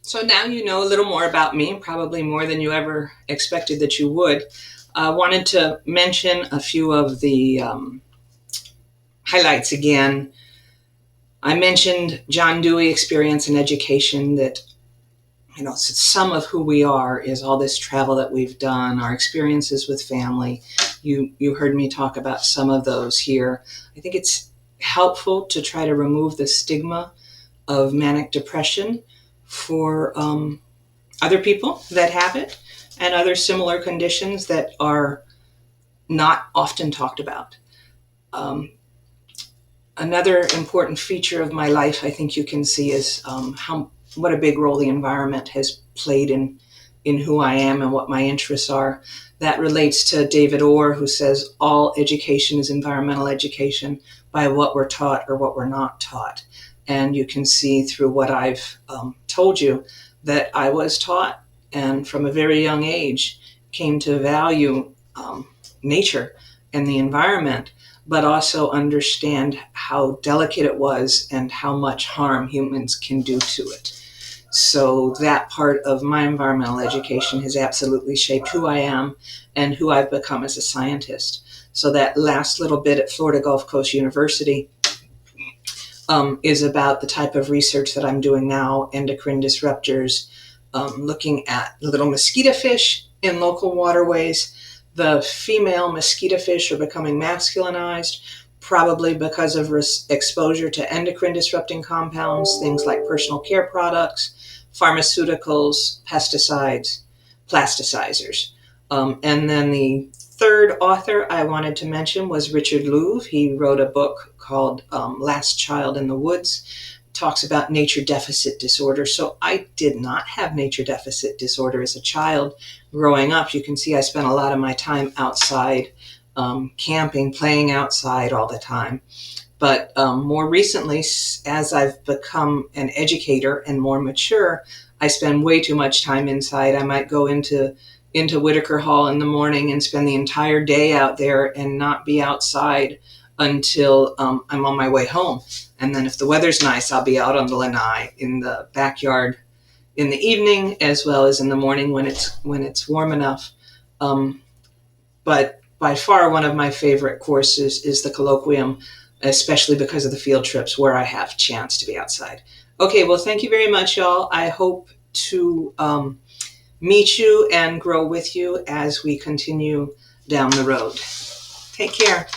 So now you know a little more about me, probably more than you ever expected that you would. I wanted to mention a few of the highlights again. I mentioned John Dewey experience and education, that some of who we are is all this travel that we've done, our experiences with family. You heard me talk about some of those here. I think it's helpful to try to remove the stigma of manic depression for other people that have it and other similar conditions that are not often talked about. Um, Another important feature of my life, I think you can see, is what a big role the environment has played in who I am and what my interests are. That relates to David Orr, who says all education is environmental education by what we're taught or what we're not taught. And you can see through what I've told you that I was taught, and from a very young age came to value nature and the environment, but also understand how delicate it was and how much harm humans can do to it. So that part of my environmental education has absolutely shaped who I am and who I've become as a scientist. So that last little bit at Florida Gulf Coast University is about the type of research that I'm doing now, endocrine disruptors, looking at little mosquito fish in local waterways. The female mosquito fish are becoming masculinized, probably because of exposure to endocrine disrupting compounds, things like personal care products, pharmaceuticals, pesticides, plasticizers. And then the third author I wanted to mention was Richard Louv. He wrote a book called Last Child in the Woods. Talks about nature deficit disorder. So I did not have nature deficit disorder as a child. Growing up, you can see I spent a lot of my time outside, camping, playing outside all the time. But more recently, as I've become an educator and more mature, I spend way too much time inside. I might go into Whitaker Hall in the morning and spend the entire day out there and not be outside until I'm on my way home. And then if the weather's nice, I'll be out on the lanai in the backyard in the evening as well as in the morning when it's warm enough. But by far one of my favorite courses is the colloquium, especially because of the field trips where I have chance to be outside. Okay, well, thank you very much, y'all. I hope to meet you and grow with you as we continue down the road. Take care.